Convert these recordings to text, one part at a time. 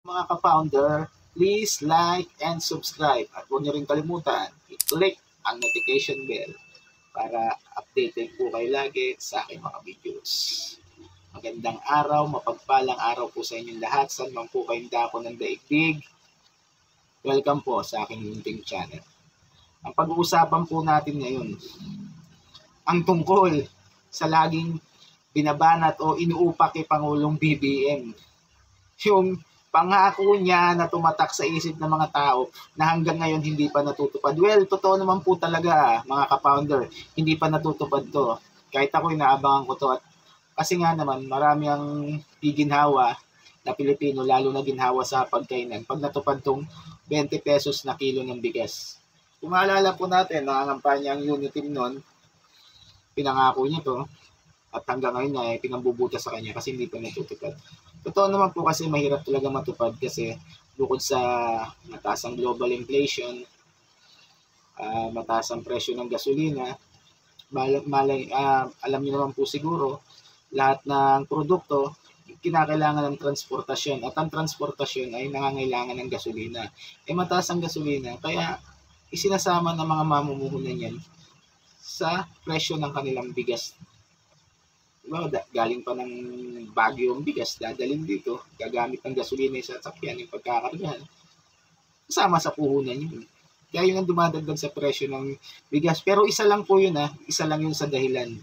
Mga ka-founder, please like and subscribe at huwag niyo rin kalimutan i-click ang notification bell para updated po kayo lagi sa aking mga videos. Magandang araw, mapagpalang araw po sa inyong lahat. Saan man po kayong dako ng daigdig, welcome po sa aking munting channel. Ang pag-uusapan po natin ngayon, ang tungkol sa laging binabanat o inuupak kay Pangulong BBM. Yung pangako niya na tumatak sa isip ng mga tao na hanggang ngayon hindi pa natutupad. Well, totoo naman po talaga mga ka-founder, hindi pa natutupad to. Kahit ako inaabangan ko to at kasi nga naman marami ang giginhawa na Pilipino, lalo na ginhawa sa pagkainan pag natupad tong 20 pesos na kilo ng bigas. Kung maalala po natin, nangangampanya ang Uniteam noon, pinangako niya to at hanggang ngayon ay pinambubuta sa kanya kasi hindi pa natutupad. Totoo naman po kasi mahirap talaga matupad kasi bukod sa mataas ang global inflation, mataas ang presyo ng gasolina, alam niyo naman po siguro, lahat ng produkto kinakailangan ng transportasyon at ang transportasyon ay nangangailangan ng gasolina. Mataas ang gasolina kaya isinasama ng mga mamumuhunan yan sa presyo ng kanilang bigas. Galing pa ng Baguio ang bigas, dadalhin dito, gagamit ng gasolina sa sasakyan, yung pagkakargahan, kasama sa puhunan yun. Kaya yun ang dumadagdag sa presyo ng bigas. Pero isa lang po yun, isa lang yun sa dahilan.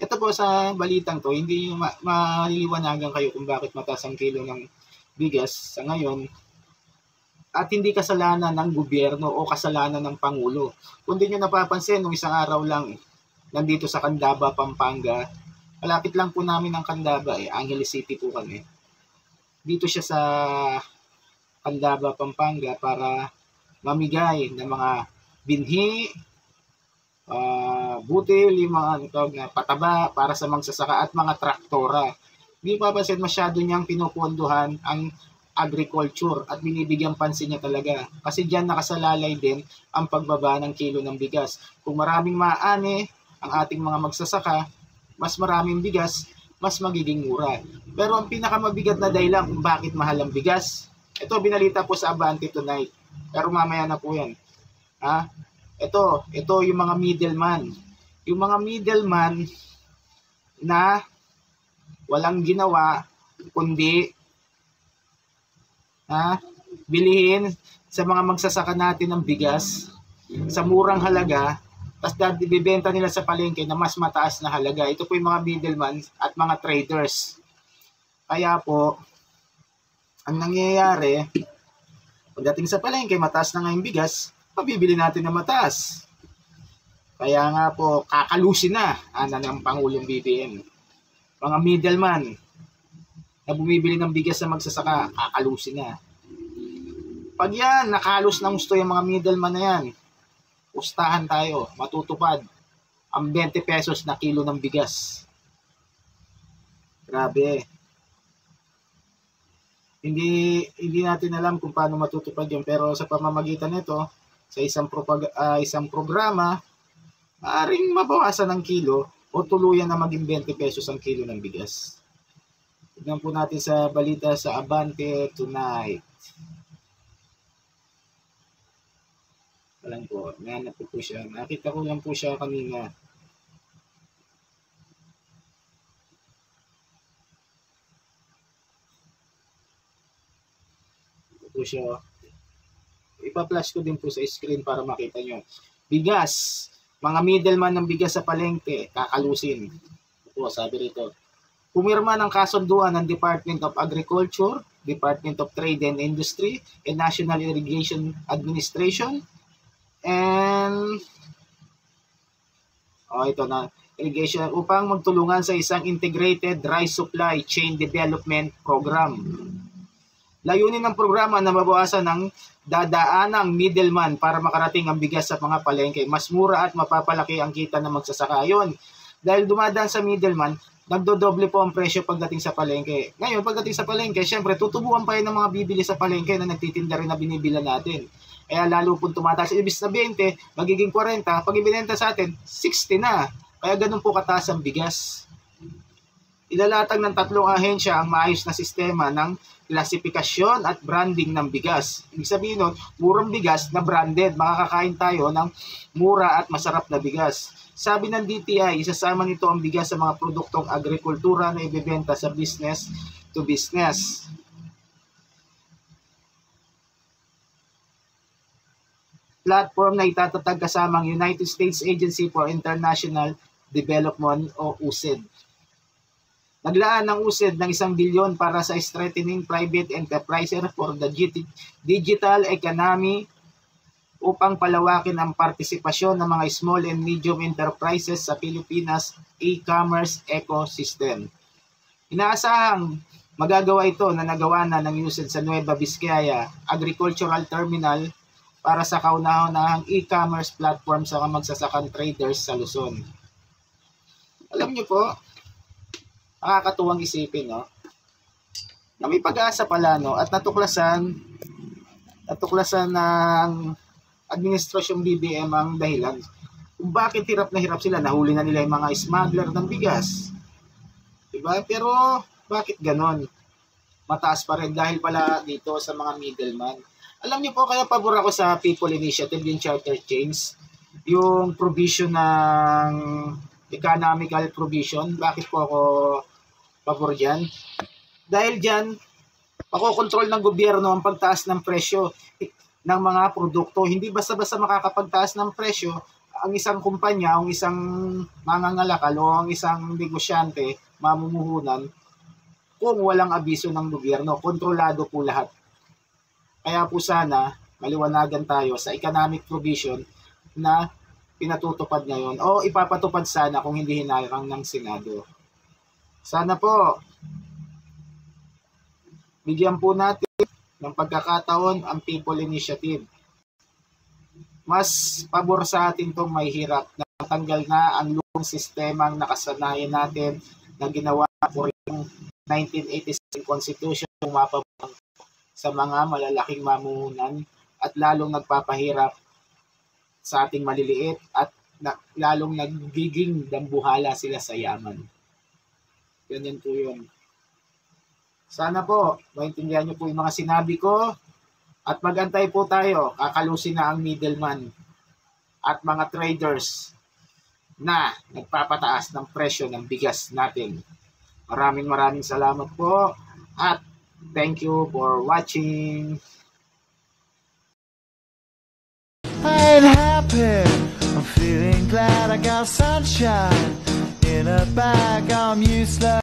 Ito po sa balitang to, hindi nyo maliliwanagan kayo kung bakit mataas ang kilo ng bigas sa ngayon at hindi kasalanan ng gobyerno o kasalanan ng Pangulo. Kung di nyo napapansin, nung isang araw lang, nandito sa Candaba, Pampanga, malapit lang po namin ang Candaba, Angeles City po kami. Dito siya sa Candaba, Pampanga para mamigay ng mga binhi, butil, yung mga pataba para sa magsasaka at mga traktora. Hindi papansin masyado niyang pinupunduhan ang agriculture at binibigyan pansin niya talaga. Kasi diyan nakasalalay din ang pagbaba ng kilo ng bigas. Kung maraming maani ang ating mga magsasaka, mas maraming bigas, mas magiging mura. Pero ang pinakamabigat na dahilan kung bakit mahal ang bigas, ito binalita po sa Abante Tonight. Pero mamaya na po yan. Ito yung mga middleman. Yung mga middleman na walang ginawa kundi bilihin sa mga magsasaka natin ng bigas sa murang halaga, tapos bibenta nila sa palengke na mas mataas na halaga. Ito po yung mga middleman at mga traders. Kaya po, ang nangyayari, pagdating sa palengke, mataas na nga yung bigas, mabibili natin na mataas. Kaya nga po, kakalusin na ng Pangulong BBM. Mga middleman na bumibili ng bigas sa magsasaka, kakalusin na. Pag yan, nakalos ng gusto yung mga middleman na yan, pustahan tayo, matutupad ang 20 pesos na kilo ng bigas. Grabe. Hindi natin alam kung paano matutupad yun, pero sa pamamagitan nito, sa isang programa, maaaring mabawasan ng kilo o tuluyan na maging 20 pesos ang kilo ng bigas. Tignan po natin sa balita sa Abante Tonight. Alam po, nanap po siya. Nakita ko lang po siya kanina. Ito po siya. Ipa-flash ko din po sa screen para makita nyo. Bigas. Mga middleman ng bigas sa palengke, kakalusin. Ito po, sabi rito. Pumirma ng kasunduan ng Department of Agriculture, Department of Trade and Industry, and National Irrigation Administration, and irrigation upang magtulungan sa isang integrated rice supply chain development program. Layunin ng programa na mabawasan ng dadaanang middleman para makarating ang bigas sa mga palengke. Mas mura at mapapalaki ang kita ng magsasaka. Yun, dahil dumadaan sa middleman, nagdodoble po ang presyo pagdating sa palengke. Ngayon, pagdating sa palengke, syempre, tutubuan pa yun ng mga bibili sa palengke na nagtitinda rin na binibila natin. Kaya lalo po tumataas. Ibig na 20, magiging 40. Pag ibinenta sa atin, 60 na. Kaya ganun po kataas ang bigas. Ilalatag ng 3 ahensya ang maayos na sistema ng klasifikasyon at branding ng bigas. Ibig sabihin nun, murang bigas na branded. Makakakain tayo ng mura at masarap na bigas. Sabi ng DTI, isasama nito ang bigas sa mga produktong agrikultura na ibebenta sa business to business. Platform na itatatag kasamang United States Agency for International Development o USAID. Naglaan ng USAID ng 1 bilyon para sa strengthening private enterprises for the digital economy upang palawakin ang partisipasyon ng mga small and medium enterprises sa Pilipinas e-commerce ecosystem. Inaasahang magagawa ito na nagawa na ng USAID sa Nueva Vizcaya Agricultural Terminal para sa kauna-unahang e-commerce platform sa mga magsasakang traders sa Luzon. Alam niyo po, nakakatuwang isipin, no? Na may pag-asa pala, no? At natuklasan ng administrasyong BBM ang dahilan kung bakit hirap na hirap sila. Nahuli na nila yung mga smuggler ng bigas. Diba? Pero bakit ganon? Mataas pa rin dahil pala dito sa mga middleman. Alam niyo po, kaya pabor ako sa People Initiative, yung charter change, yung provision ng economical provision. Bakit po ako pabor dyan? Dahil dyan, makokontrol ng gobyerno ang pagtaas ng presyo ng mga produkto. Hindi basta-basta makakapagtaas ng presyo ang isang kumpanya, ang isang mangangalakal o ang isang negosyante, mamumuhunan, kung walang abiso ng gobyerno. Kontrolado po lahat. Kaya po sana, maliwanagan tayo sa economic provision na pinatutupad ngayon o ipapatupad sana kung hindi hinarang ng Senado. Sana po, bigyan po natin ng pagkakataon ang People Initiative. Mas pabor sa atin itong may hirap na tanggal na ang lumang sistemang nakasanayan natin na ginawa po yung 1986 Constitution, umapabang sa mga malalaking mamuhunan at lalong nagpapahirap sa ating maliliit at lalong nagiging dambuhala sila sa yaman. Ganyan po yun. Sana po, maintindihan niyo po yung mga sinabi ko at magantay po tayo. Kakalusin na ang middleman at mga traders na nagpapataas ng presyo ng bigas natin. Maraming salamat po at thank you for watching. I ain't happy, I'm feeling glad I got sunshine in a bag, I'm useless.